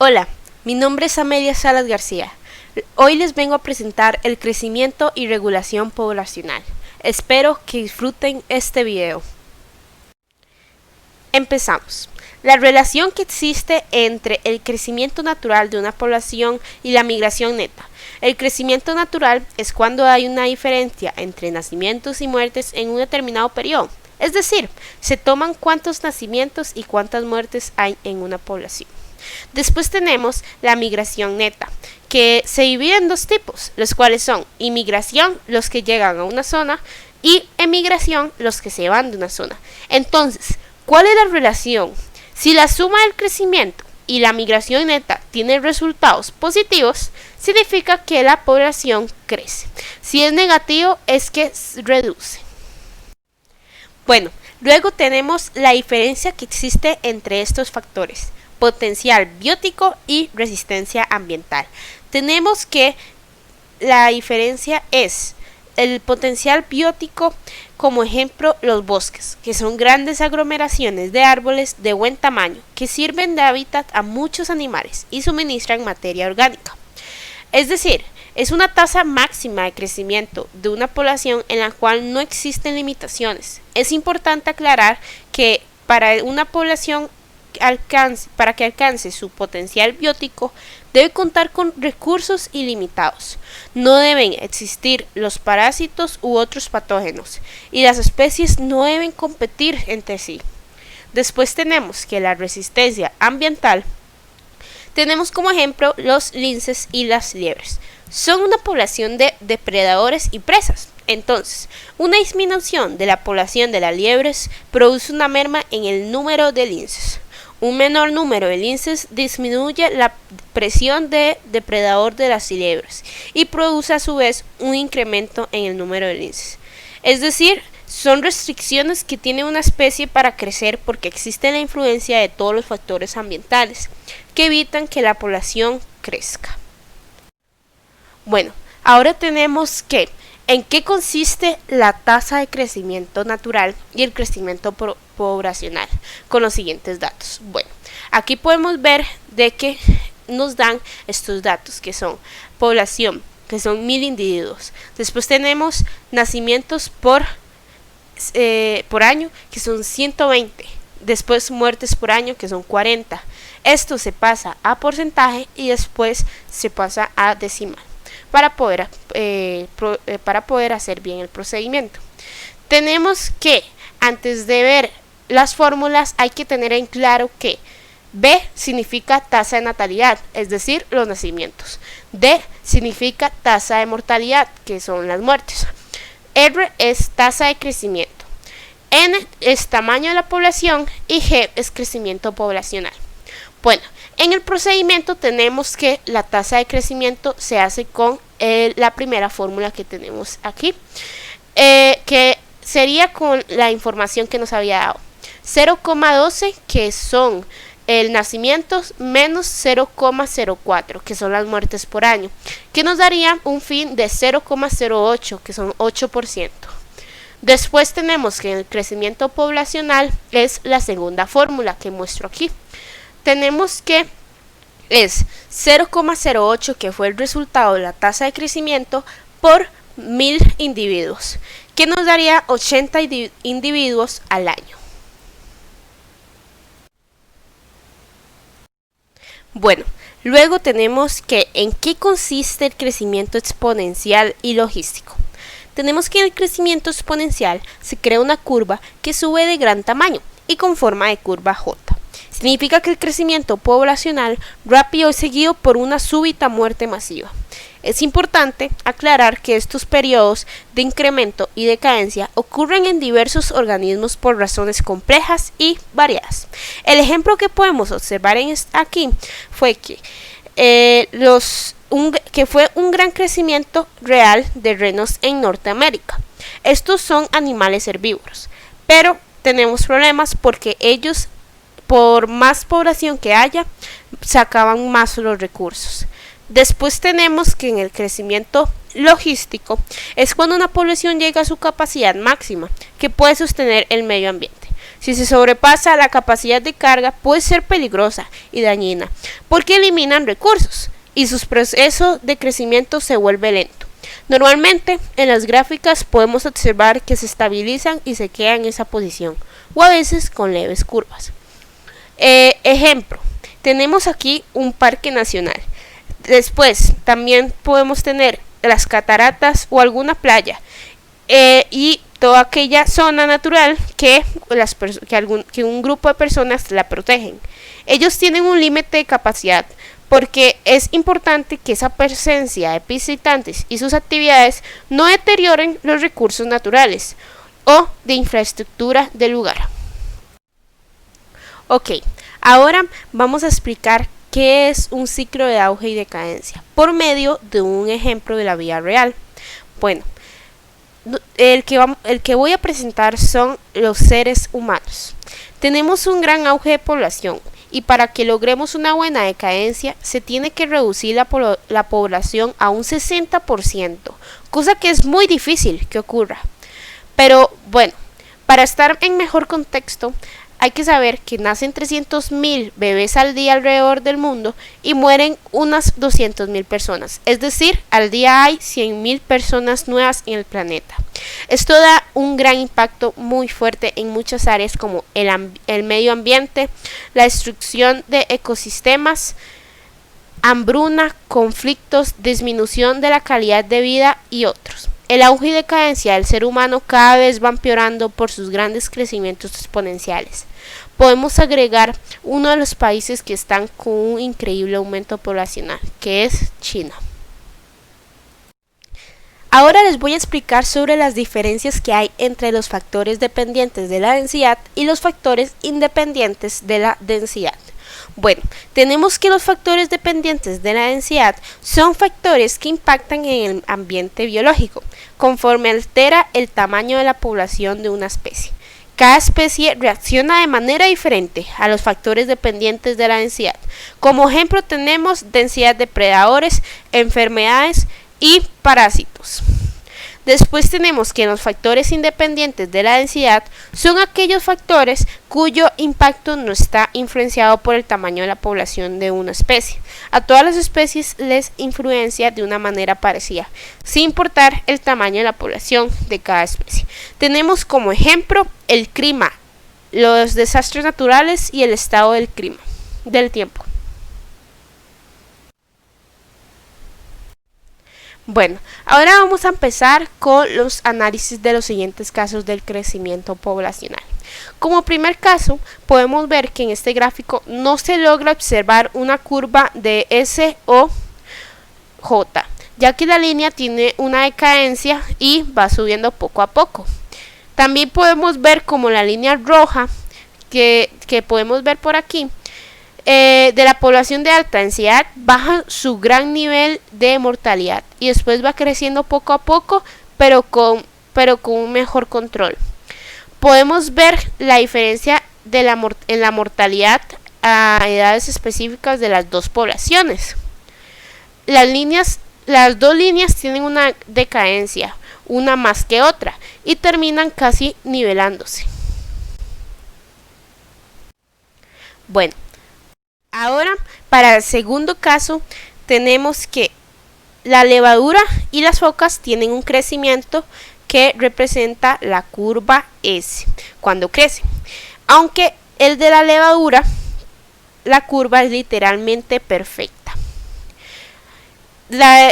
Hola, mi nombre es Amelia Salas García. Hoy les vengo a presentar el crecimiento y regulación poblacional. Espero que disfruten este video. Empezamos. La relación que existe entre el crecimiento natural de una población y la migración neta. El crecimiento natural es cuando hay una diferencia entre nacimientos y muertes en un determinado periodo. Es decir, se toman cuántos nacimientos y cuántas muertes hay en una población. Después tenemos la migración neta, que se divide en dos tipos, los cuales son inmigración, los que llegan a una zona, y emigración, los que se van de una zona. Entonces, ¿cuál es la relación? Si la suma del crecimiento y la migración neta tiene resultados positivos, significa que la población crece. Si es negativo, es que reduce. Bueno, luego tenemos la diferencia que existe entre estos factores: potencial biótico y resistencia ambiental. Tenemos que la diferencia es el potencial biótico, como ejemplo los bosques, que son grandes aglomeraciones de árboles de buen tamaño que sirven de hábitat a muchos animales y suministran materia orgánica. Es decir, es una tasa máxima de crecimiento de una población en la cual no existen limitaciones. Es importante aclarar que para una población para que alcance su potencial biótico, debe contar con recursos ilimitados. No deben existir los parásitos u otros patógenos, y las especies no deben competir entre sí. Después tenemos que la resistencia ambiental. Tenemos como ejemplo los linces y las liebres. Son una población de depredadores y presas. Entonces, una disminución de la población de las liebres produce una merma en el número de linces. Un menor número de linces disminuye la presión de depredador de las liebres y produce a su vez un incremento en el número de linces. Es decir, son restricciones que tiene una especie para crecer porque existe la influencia de todos los factores ambientales que evitan que la población crezca. Bueno, ahora tenemos que ¿en qué consiste la tasa de crecimiento natural y el crecimiento poblacional? Con los siguientes datos. Bueno, aquí podemos ver de que nos dan estos datos, que son población, que son 1000 individuos. Después tenemos nacimientos por año, que son 120. Después muertes por año, que son 40. Esto se pasa a porcentaje y después se pasa a decimal para poder hacer bien el procedimiento. Tenemos que, antes de ver las fórmulas, hay que tener en claro que B significa tasa de natalidad, es decir, los nacimientos. D significa tasa de mortalidad, que son las muertes. R es tasa de crecimiento. N es tamaño de la población y G es crecimiento poblacional. Bueno, en el procedimiento tenemos que la tasa de crecimiento se hace con la primera fórmula que tenemos aquí, que sería con la información que nos había dado. 0,12, que son el nacimiento, menos 0,04, que son las muertes por año, que nos daría un fin de 0,08, que son 8%. Después tenemos que el crecimiento poblacional es la segunda fórmula que muestro aquí. Tenemos que es 0,08, que fue el resultado de la tasa de crecimiento, por 1000 individuos, que nos daría 80 individuos al año. Bueno, luego tenemos que en qué consiste el crecimiento exponencial y logístico. Tenemos que en el crecimiento exponencial se crea una curva que sube de gran tamaño y con forma de curva J. Significa que el crecimiento poblacional rápido es seguido por una súbita muerte masiva. Es importante aclarar que estos periodos de incremento y decadencia ocurren en diversos organismos por razones complejas y variadas. El ejemplo que podemos observar aquí fue que fue un gran crecimiento real de renos en Norteamérica. Estos son animales herbívoros, pero tenemos problemas porque ellos, por más población que haya, sacaban más los recursos. Después tenemos que en el crecimiento logístico es cuando una población llega a su capacidad máxima que puede sostener el medio ambiente. Si se sobrepasa la capacidad de carga, puede ser peligrosa y dañina, porque eliminan recursos y su proceso de crecimiento se vuelve lento. Normalmente, en las gráficas podemos observar que se estabilizan y se quedan en esa posición, o a veces con leves curvas. Ejemplo, tenemos aquí un parque nacional. Después, también podemos tener las cataratas o alguna playa. Y toda aquella zona natural que un grupo de personas la protegen. Ellos tienen un límite de capacidad porque es importante que esa presencia de visitantes y sus actividades no deterioren los recursos naturales o de infraestructura del lugar. Ok, ahora vamos a explicar qué es un ciclo de auge y decadencia por medio de un ejemplo de la vida real. Bueno, el que voy a presentar son los seres humanos. Tenemos un gran auge de población y para que logremos una buena decadencia se tiene que reducir la población a un 60%, cosa que es muy difícil que ocurra. Pero bueno, para estar en mejor contexto, hay que saber que nacen 300.000 bebés al día alrededor del mundo y mueren unas 200.000 personas. Es decir, al día hay 100.000 personas nuevas en el planeta. Esto da un gran impacto muy fuerte en muchas áreas como el medio ambiente, la destrucción de ecosistemas, hambruna, conflictos, disminución de la calidad de vida y otros. El auge y decadencia del ser humano cada vez va empeorando por sus grandes crecimientos exponenciales. Podemos agregar uno de los países que están con un increíble aumento poblacional, que es China. Ahora les voy a explicar sobre las diferencias que hay entre los factores dependientes de la densidad y los factores independientes de la densidad. Bueno, tenemos que los factores dependientes de la densidad son factores que impactan en el ambiente biológico, conforme altera el tamaño de la población de una especie. Cada especie reacciona de manera diferente a los factores dependientes de la densidad. Como ejemplo tenemos densidad de predadores, enfermedades y parásitos. Después tenemos que los factores independientes de la densidad son aquellos factores cuyo impacto no está influenciado por el tamaño de la población de una especie. A todas las especies les influencia de una manera parecida, sin importar el tamaño de la población de cada especie. Tenemos como ejemplo el clima, los desastres naturales y el estado del tiempo. Bueno, ahora vamos a empezar con los análisis de los siguientes casos del crecimiento poblacional. Como primer caso, podemos ver que en este gráfico no se logra observar una curva de S o J, ya que la línea tiene una decadencia y va subiendo poco a poco. También podemos ver como la línea roja que podemos ver por aquí, de la población de alta densidad baja su gran nivel de mortalidad y después va creciendo poco a poco, pero con un mejor control. Podemos ver la diferencia en la mortalidad a edades específicas de las dos poblaciones. Las dos líneas tienen una decadencia, una más que otra, y terminan casi nivelándose. Bueno, ahora, para el segundo caso, tenemos que la levadura y las focas tienen un crecimiento que representa la curva S cuando crecen. Aunque el de la levadura, la curva es literalmente perfecta.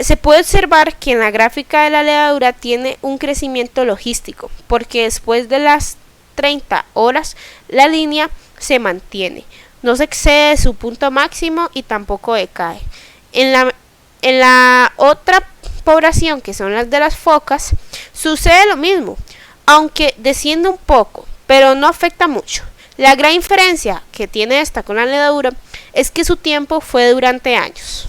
Se puede observar que en la gráfica de la levadura tiene un crecimiento logístico, porque después de las 30 horas la línea se mantiene. No se excede su punto máximo y tampoco decae. En la otra población, que son las de las focas, sucede lo mismo, aunque desciende un poco, pero no afecta mucho. La gran diferencia que tiene esta con la levadura es que su tiempo fue durante años.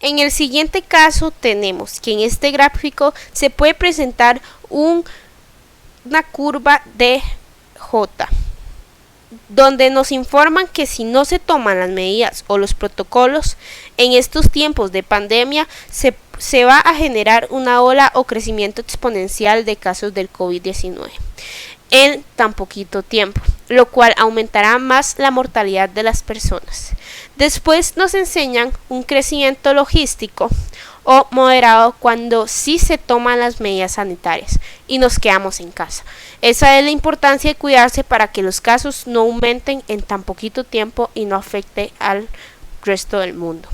En el siguiente caso tenemos que en este gráfico se puede presentar una curva de J, donde nos informan que si no se toman las medidas o los protocolos en estos tiempos de pandemia, se va a generar una ola o crecimiento exponencial de casos del COVID-19 en tan poquito tiempo, lo cual aumentará más la mortalidad de las personas. Después nos enseñan un crecimiento logístico o moderado cuando sí se toman las medidas sanitarias y nos quedamos en casa. Esa es la importancia de cuidarse para que los casos no aumenten en tan poquito tiempo y no afecte al resto del mundo.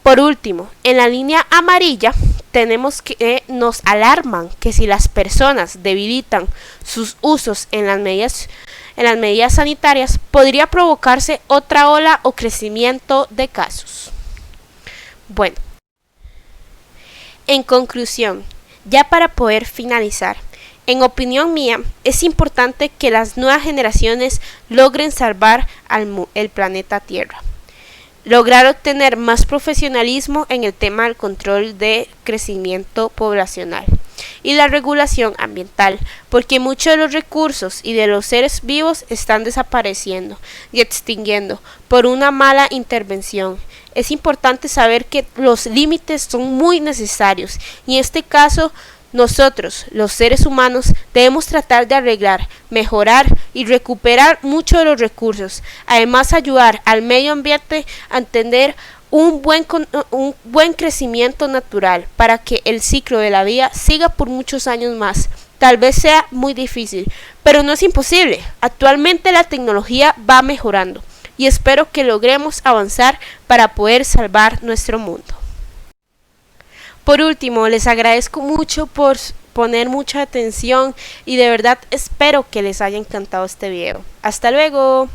Por último, en la línea amarilla tenemos que nos alarman que si las personas debilitan sus usos en las medidas sanitarias, podría provocarse otra ola o crecimiento de casos. Bueno, en conclusión, ya para poder finalizar, en opinión mía, es importante que las nuevas generaciones logren salvar el planeta Tierra. Lograr obtener más profesionalismo en el tema del control de crecimiento poblacional y la regulación ambiental, porque muchos de los recursos y de los seres vivos están desapareciendo y extinguiendo por una mala intervención. Es importante saber que los límites son muy necesarios y en este caso nosotros, los seres humanos, debemos tratar de arreglar, mejorar y recuperar muchos de los recursos. Además, ayudar al medio ambiente a entender un buen crecimiento natural para que el ciclo de la vida siga por muchos años más. Tal vez sea muy difícil, pero no es imposible. Actualmente la tecnología va mejorando y espero que logremos avanzar para poder salvar nuestro mundo. Por último, les agradezco mucho por poner mucha atención y de verdad espero que les haya encantado este video. Hasta luego.